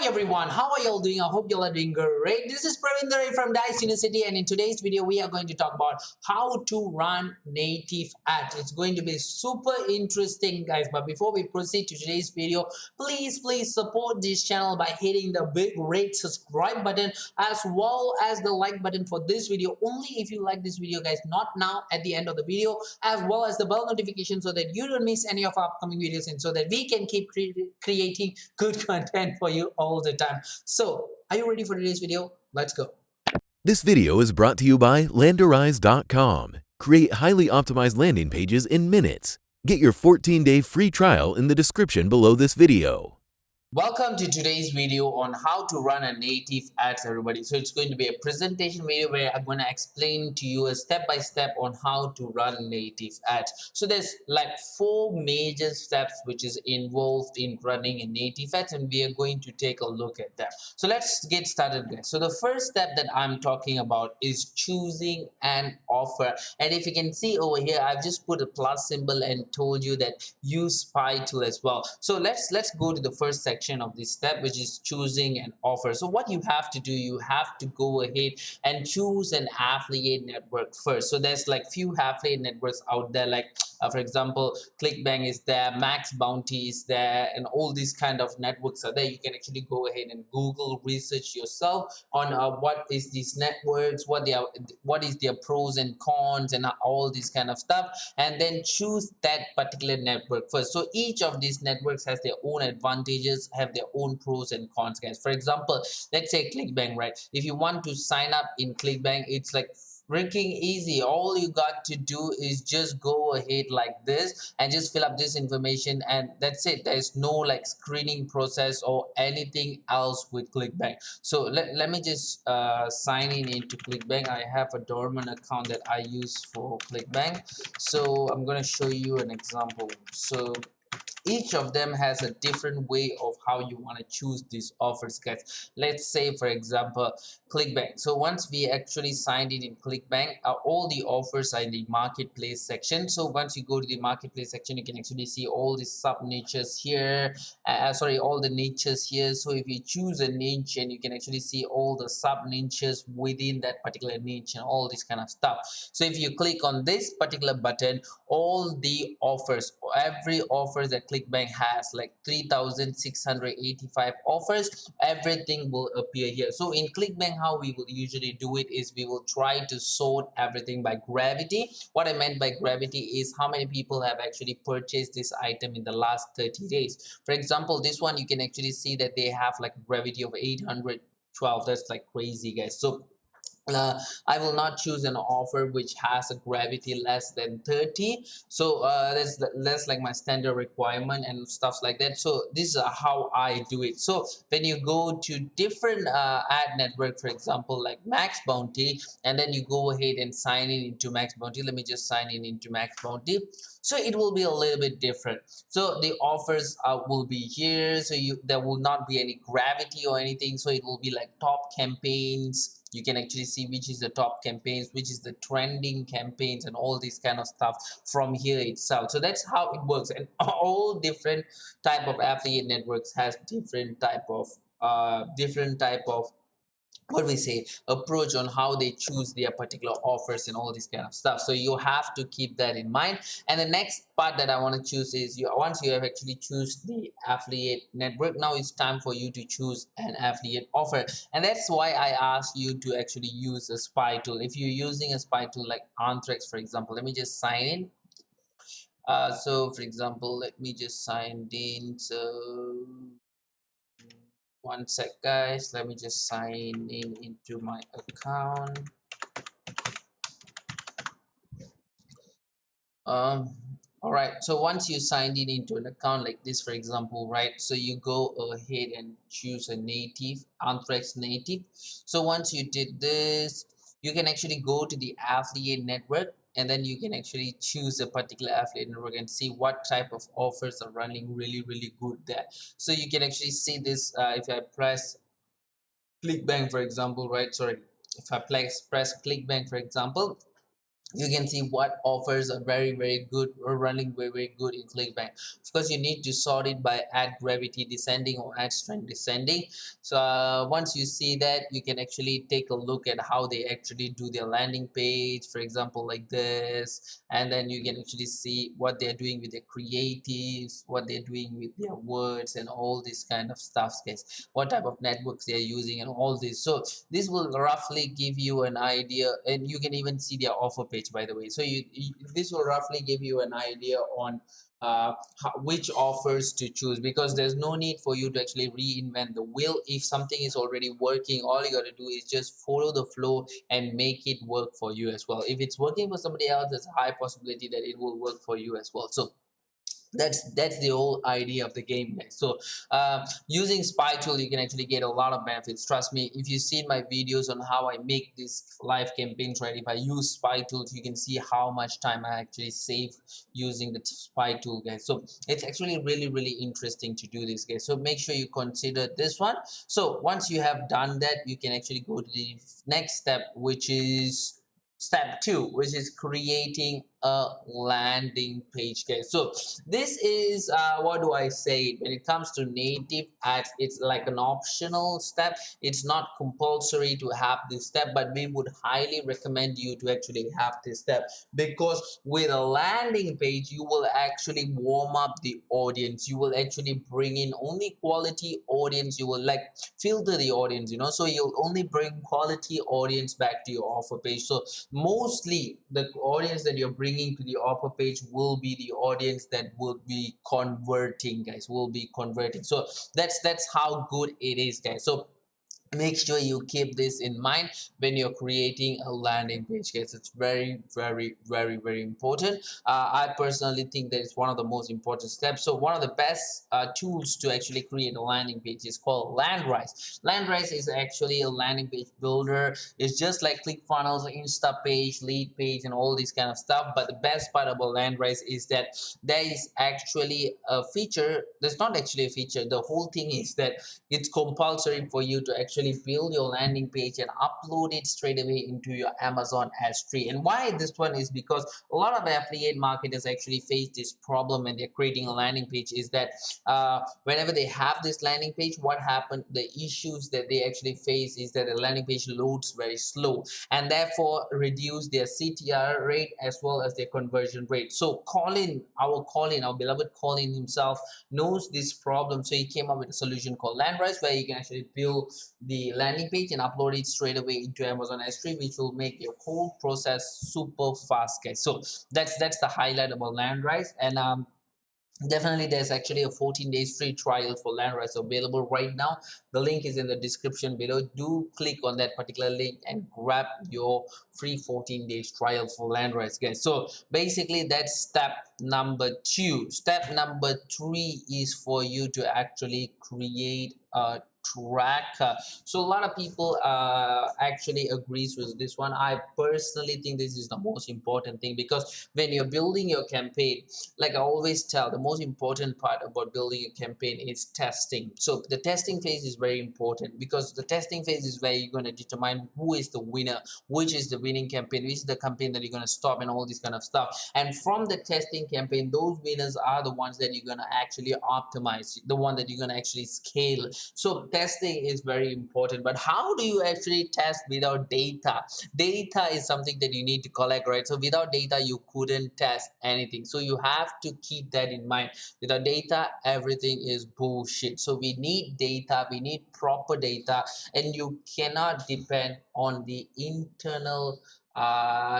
Hi everyone, how are y'all doing? I hope y'all are doing great. This is Praveen from DijsU University, and in today's video we are going to talk about how to run native ads. It's going to be super interesting, guys. But before we proceed to today's video, please support this channel by hitting the big red subscribe button as well as the like button for this video. Only if you like this video, guys, not now, at the end of the video, as well as the bell notification so that you don't miss any of our upcoming videos and so that we can keep creating good content for you all the time. So, are you ready for today's video? Let's go. This video is brought to you by Landerize.com. Create highly optimized landing pages in minutes. Get your 14-day free trial in the description below this video. Welcome to today's video on how to run a native ads, everybody. So it's going to be a presentation video where I'm going to explain to you a step-by-step on how to run native ads. So there's like 4 major steps which is involved in running a native ads, and we are going to take a look at that. So let's get started, guys. So the first step that I'm talking about is choosing an offer. And if you can see over here, I've just put a plus symbol and told you that use spy tool as well. So let's go to the first section of this step, which is choosing an offer. So what you have to do, you have to go ahead and choose an affiliate network first. So there's like few affiliate networks out there, like for example, ClickBank is there, Max Bounty is there, and all these kind of networks are there. You can actually go ahead and Google research yourself on what is these networks, what is their pros and cons, and all this kind of stuff, and then choose that particular network first. So each of these networks has their own advantages, have their own pros and cons, guys. For example, let's say ClickBank, right? If you want to sign up in ClickBank, it's like freaking easy. All you got to do is just go ahead like this and just fill up this information, and that's it. There's no like screening process or anything else with ClickBank. So let me just sign in into ClickBank. I have a dormant account that I use for ClickBank, so I'm going to show you an example. So each of them has a different way of how you want to choose these offers, guys. Let's say for example ClickBank. So once we actually signed in ClickBank, all the offers are in the marketplace section. So once you go to the marketplace section, you can actually see all the sub niches here, all the niches here. So if you choose a niche, and you can actually see all the sub niches within that particular niche and all this kind of stuff. So if you click on this particular button, all the offers, every offer that ClickBank has, like 3,685 offers, everything will appear here. So in ClickBank, how we will usually do it is we will try to sort everything by gravity. What I meant by gravity is how many people have actually purchased this item in the last 30 days. For example, this one, you can actually see that they have like a gravity of 812. That's like crazy, guys. So I will not choose an offer which has a gravity less than 30. So that's like my standard requirement and stuff like that. So this is how I do it. So when you go to different ad network, for example like Max Bounty, and then you go ahead and sign in into Max Bounty. Let me just sign in into Max Bounty. So it will be a little bit different. So the offers will be here. So there will not be any gravity or anything. So it will be like top campaigns. You can actually see which is the top campaigns, which is the trending campaigns, and all this kind of stuff from here itself. So that's how it works. And all different type of affiliate networks has different type of what we say approach on how they choose their particular offers and all this kind of stuff. So you have to keep that in mind. And the next part that I want to choose is once you have actually choose the affiliate network, now it's time for you to choose an affiliate offer. And that's why I asked you to actually use a spy tool. If you're using a spy tool like Anthrax, for example, let me just sign in. So for example, let me just sign in. So one sec, guys, let me just sign in into my account. All right, so once you signed in into an account like this, for example, right, so you go ahead and choose a native, Anthrax native. So once you did this, you can actually go to the affiliate network, and then you can actually choose a particular affiliate network and see what type of offers are running really good there. So you can actually see this if I press ClickBank, for example, right? Sorry, if I press ClickBank, for example, you can see what offers are very good or running very good in clickbank. Of course, you need to sort it by ad gravity descending or ad strength descending. So once you see that, you can actually take a look at how they actually do their landing page, for example, like this. And then you can actually see what they're doing with their creatives, what they're doing with their words, and all this kind of stuff, guys, what type of networks they're using and all this. So this will roughly give you an idea, and you can even see their offer page, by the way. So this will roughly give you an idea on which offers to choose, because there's no need for you to actually reinvent the wheel. If something is already working, all you got to do is just follow the flow and make it work for you as well. If it's working for somebody else, there's a high possibility that it will work for you as well. So that's the whole idea of the game, guys. So using spy tool, you can actually get a lot of benefits. Trust me, if you've seen my videos on how I make these live campaigns, right, if I use spy tools, you can see how much time I actually save using the spy tool, guys. So it's actually really interesting to do this, guys. So make sure you consider this one. So once you have done that, you can actually go to the next step, which is step 2, which is creating a landing page, guys. So this is what do I say, when it comes to native ads, it's like an optional step. It's not compulsory to have this step, but we would highly recommend you to actually have this step, because with a landing page you will actually warm up the audience. You will actually bring in only quality audience. You will like filter the audience, so you'll only bring quality audience back to your offer page. So mostly the audience that you're bringing to the offer page will be the audience that will be converting, guys, will be converting. So that's how good it is, guys. So make sure you keep this in mind when you're creating a landing page, guys. It's very important. I personally think that it's one of the most important steps. So one of the best tools to actually create a landing page is called Landrise. Landrise is actually a landing page builder. It's just like ClickFunnels, Insta page, lead page, and all this kind of stuff. But the best part about Landrise is that there is actually a feature. There's not actually a feature. The whole thing is that it's compulsory for you to actually build your landing page and upload it straight away into your Amazon S3. And why this one is because a lot of affiliate marketers actually face this problem when they're creating a landing page, is that whenever they have this landing page, what happened, the issues that they actually face is that the landing page loads very slow, and therefore reduce their CTR rate as well as their conversion rate. So our beloved Colin himself knows this problem, so he came up with a solution called Landrise, where you can actually build the landing page and upload it straight away into Amazon S3, which will make your whole process super fast, guys. So that's the highlight about Landrise. And definitely, there's actually a 14 days free trial for Landrise available right now. The link is in the description below. Do click on that particular link and grab your free 14 days trial for Landrise, guys. So basically, that's step number 2. Step number 3 is for you to actually create a tracker. So a lot of people actually agrees with this one. I personally think this is the most important thing, because when you're building your campaign, like I always tell, the most important part about building a campaign is testing. So the testing phase is very important, because the testing phase is where you're going to determine who is the winner, which is the winning campaign, which is the campaign that you're going to stop, and all this kind of stuff. And from the testing campaign, those winners are the ones that you're going to actually optimize, the one that you're going to actually scale. So testing is very important. But how do you actually test without data? Data is something that you need to collect, right? So without data, you couldn't test anything. So you have to keep that in mind. Without data, everything is bullshit. So we need data, we need proper data, and you cannot depend on the internal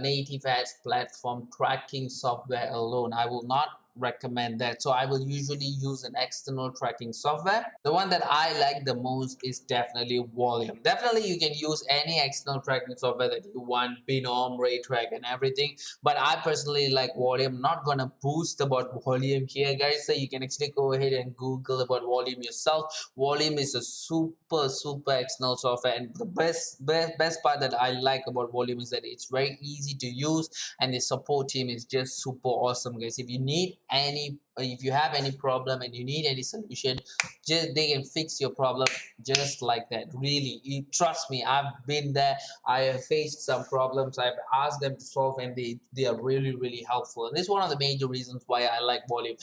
native ads platform tracking software alone. I will not recommend that. So I will usually use an external tracking software. The one that I like the most is definitely Volume. Definitely you can use any external tracking software that you want, Binom, Raytrack, and everything, but I personally like Volume. I'm not gonna boost about Volume here, guys, so you can actually go ahead and Google about Volume yourself. Volume is a super external software, and the best part that I like about Volume is that it's very easy to use, and the support team is just super awesome, guys. If you need any if you have any problem and you need any solution, just they can fix your problem just like that. Really, you trust me, I've been there. I have faced some problems, I've asked them to solve, and they are really helpful. And this is one of the major reasons why I like Volume.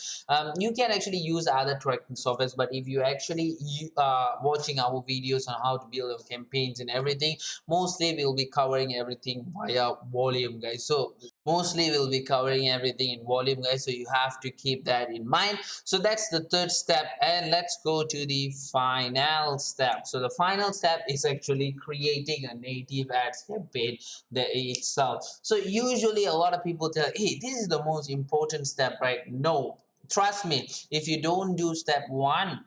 You can actually use other tracking softwares, but if you actually watching our videos on how to build your campaigns and everything, mostly we'll be covering everything via Volume, guys. So mostly we'll be covering everything in Volume, guys, so you have to keep that in mind. So that's the third step, and let's go to the final step. So the final step is actually creating a native ads campaign itself. So usually a lot of people tell, hey, this is the most important step, right? No, trust me, if you don't do step one,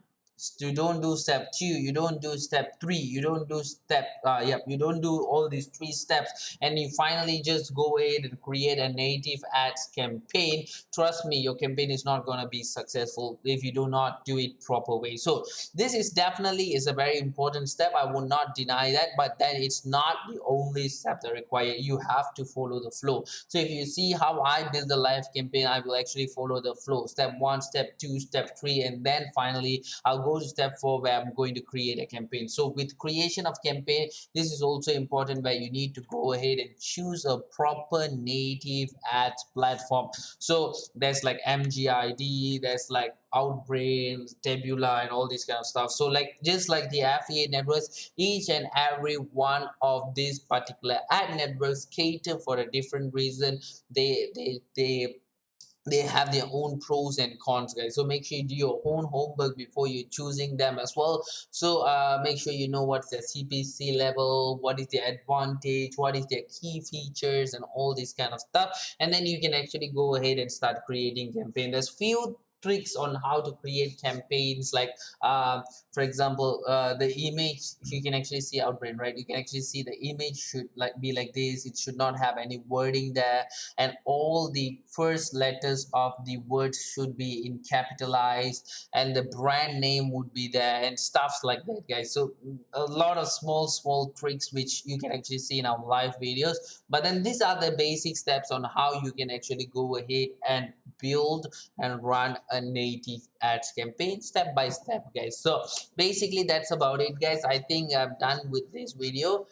you don't do step two, you don't do step three, you don't do step you don't do all these three steps, and you finally just go ahead and create a native ads campaign, trust me, your campaign is not going to be successful if you do not do it proper way. So this is definitely is a very important step, I will not deny that, but then it's not the only step that require. You have to follow the flow. So if you see how I build the live campaign, I will actually follow the flow: step one, step two, step three, and then finally I'll go to step four, where I'm going to create a campaign. So with creation of campaign, this is also important, where you need to go ahead and choose a proper native ads platform. So there's like MGID, there's like Outbrain, Tabula, and all this kind of stuff. So like just like the affiliate networks, each and every one of these particular ad networks cater for a different reason. They have their own pros and cons, guys. So make sure you do your own homework before you're choosing them as well. So make sure you know what's their CPC level, what is their advantage, what is their key features, and all this kind of stuff. And then you can actually go ahead and start creating campaign. There's few tricks on how to create campaigns, like for example, the image, you can actually see Outbrain, right? You can actually see the image should like be like this, it should not have any wording there, and all the first letters of the words should be in capitalized, and the brand name would be there, and stuff like that, guys. So a lot of small tricks which you can actually see in our live videos, but then these are the basic steps on how you can actually go ahead and build and run a native ads campaign step by step, guys. So basically that's about it, guys. I think I'm done with this video.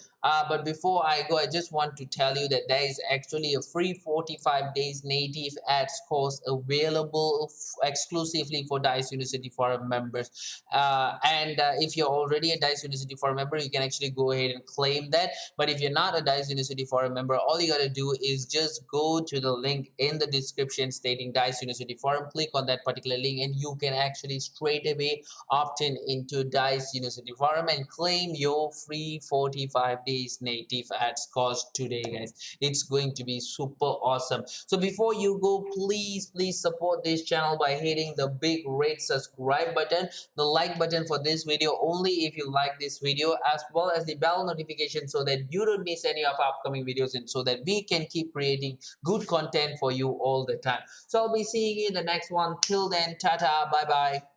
But before I go, I just want to tell you that there is actually a free 45 days native ads course available exclusively for DijsU University Forum members. And if you're already a DijsU University Forum member, you can actually go ahead and claim that. But if you're not a DijsU University Forum member, all you gotta do is just go to the link in the description stating DijsU University Forum, click on that particular link, and you can actually straight away opt in into DijsU University Forum and claim your free 45 days native ads course today, guys. It's going to be super awesome. So before you go, please support this channel by hitting the big red subscribe button, the like button for this video only if you like this video, as well as the bell notification so that you don't miss any of our upcoming videos, and so that we can keep creating good content for you all the time. So I'll be seeing you in the next one. Till then, tata, bye bye.